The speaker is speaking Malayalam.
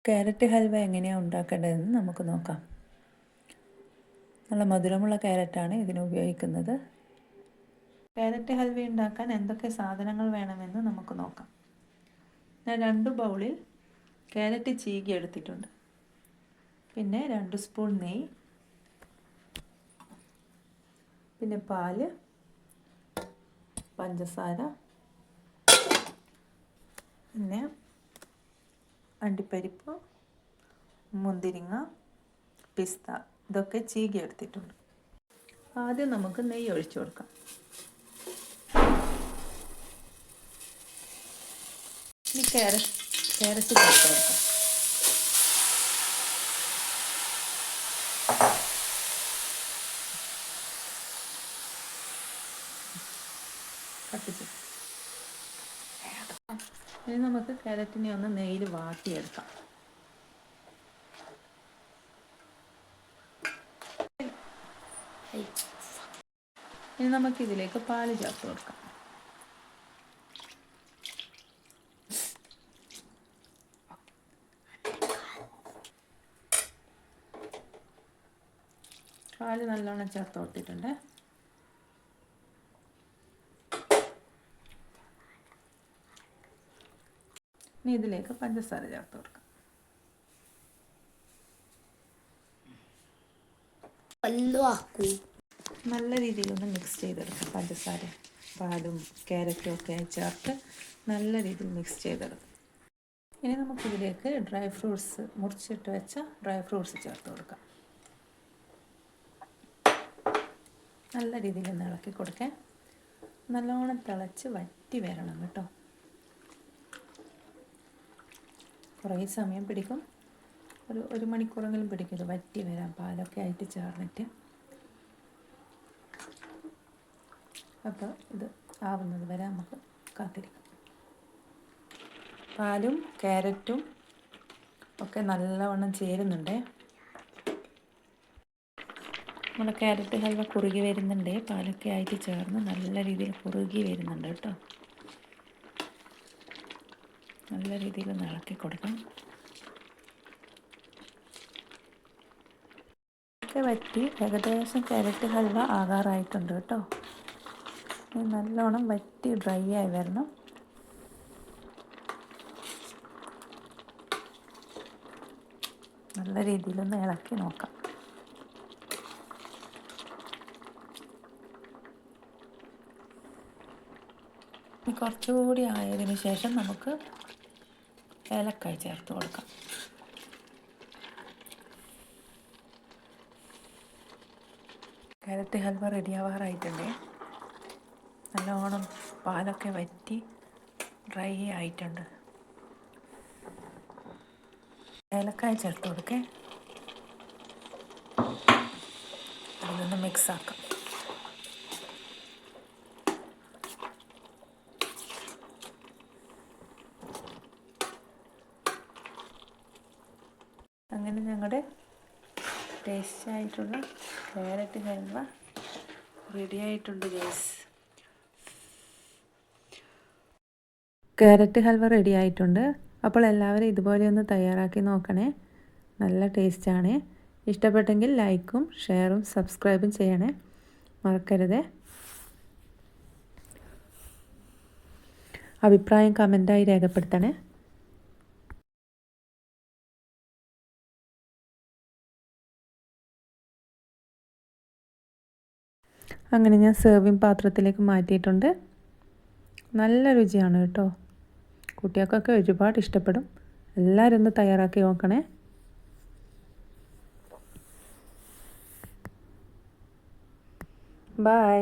ക്യാരറ്റ് ഹൽവ എങ്ങനെയാണ് ഉണ്ടാക്കേണ്ടതെന്ന് നമുക്ക് നോക്കാം. നല്ല മധുരമുള്ള ക്യാരറ്റാണ് ഇതിന് ഉപയോഗിക്കുന്നത്. ക്യാരറ്റ് ഹൽവ ഉണ്ടാക്കാൻ എന്തൊക്കെ സാധനങ്ങൾ വേണമെന്ന് നമുക്ക് നോക്കാം. ഞാൻ 2 ബൗളിൽ ക്യാരറ്റ് ചീകി എടുത്തിട്ടുണ്ട്. പിന്നെ 2 സ്പൂൺ നെയ്യ്, പിന്നെ പാല്, പഞ്ചസാര, പിന്നെ അണ്ടിപ്പരിപ്പ്, മുന്തിരിങ്ങ, പിസ്ത, ഇതൊക്കെ ചീകി എടുത്തിട്ടുണ്ട്. ആദ്യം നമുക്ക് നെയ്യ് ഒഴിച്ചു കൊടുക്കാം. ഇനി ക്യാരറ്റ് ചേർത്ത് കൊടുക്കാം. കട്ടിച്ച് ഇനി നമുക്ക് ക്യാരറ്റിനെ ഒന്ന് നെയ്യിൽ വാട്ടിയെടുക്കാം. ഇനി നമുക്കിതിലേക്ക് പാല് ചേർത്ത് കൊടുക്കാം. പാല് നല്ലോണം ചേർത്ത് കൊടുത്തിട്ടുണ്ട്. ഇനി ഇതിലേക്ക് പഞ്ചസാര ചേർത്ത് കൊടുക്കാം. നല്ല രീതിയിലൊന്ന് മിക്സ് ചെയ്തെടുക്കാം. പഞ്ചസാര, പാലും ക്യാരറ്റും ഒക്കെ ചേർത്ത് നല്ല രീതിയിൽ മിക്സ് ചെയ്തെടുക്കാം. ഇനി നമുക്കിതിലേക്ക് ഡ്രൈ ഫ്രൂട്ട്സ്, മുറിച്ചിട്ട് വെച്ച ഡ്രൈ ഫ്രൂട്ട്സ് ചേർത്ത് കൊടുക്കാം. നല്ല രീതിയിൽ ഒന്ന് ഇളക്കി കൊടുക്കാൻ. നല്ലോണം തിളച്ച് വറ്റി വരണം കേട്ടോ. കുറേ സമയം പിടിക്കും, ഒരു മണിക്കൂറെങ്കിലും പിടിക്കും ഇത് വറ്റി വരാൻ, പാലൊക്കെ ആയിട്ട് ചേർന്നിട്ട്. അപ്പോൾ ഇത് ആവുന്നത് വരെ നമുക്ക് കാത്തിരിക്കാം. പാലും ക്യാരറ്റും ഒക്കെ നല്ലവണ്ണം ചേരുന്നുണ്ട്. നമ്മുടെ ക്യാരറ്റ് ഹൽവ കുറുകി വരുന്നുണ്ട്. പാലൊക്കെ ആയിട്ട് ചേർന്ന് നല്ല രീതിയിൽ കുറുകി വരുന്നുണ്ട് കേട്ടോ. നല്ല രീതിയിൽ ഒന്ന് ഇളക്കി കൊടുക്കാം. ഒക്കെ വറ്റി ഏകദേശം ക്യാരറ്റ് ഹൽവ ആകാറായിട്ടുണ്ട് കേട്ടോ. നല്ലോണം വറ്റി ഡ്രൈ ആയി വരണം. നല്ല രീതിയിലൊന്ന് ഇളക്കി നോക്കാം. കുറച്ചുകൂടി ആയതിനു ശേഷം നമുക്ക് ഏലക്കായ് ചേർത്ത് കൊടുക്കാം. ക്യാരറ്റ് ഹൽവ റെഡിയാവാറായിട്ടുണ്ട്. നല്ലോണം പാലൊക്കെ വറ്റി ഡ്രൈ ആയിട്ടുണ്ട്. ഏലക്കായ ചേർത്ത് കൊടുക്കേ. അതൊന്ന് മിക്സ് ആക്കാം. അങ്ങനെ ഞങ്ങളുടെ ടേസ്റ്റി ആയിട്ടുള്ള ക്യാരറ്റ് ഹൽവ റെഡി ആയിട്ടുണ്ട് ഗൈസ്. ക്യാരറ്റ് ഹൽവ റെഡി ആയിട്ടുണ്ട്. അപ്പോൾ എല്ലാവരും ഇതുപോലെ ഒന്ന് തയ്യാറാക്കി നോക്കണേ. നല്ല ടേസ്റ്റാണ്. ഇഷ്ടപ്പെട്ടെങ്കിൽ ലൈക്കും ഷെയറും സബ്സ്ക്രൈബും ചെയ്യണേ, മറക്കരുത്. അഭിപ്രായം കമൻറ്റായി രേഖപ്പെടുത്തണേ. അങ്ങനെ ഞാൻ സെർവിങ് പാത്രത്തിലേക്ക് മാറ്റിയിട്ടുണ്ട്. നല്ല രുചിയാണ് കേട്ടോ. കുട്ടികൾക്കൊക്കെ ഒരുപാട് ഇഷ്ടപ്പെടും. എല്ലാവരും ഒന്ന് തയ്യാറാക്കി നോക്കണേ. ബൈ.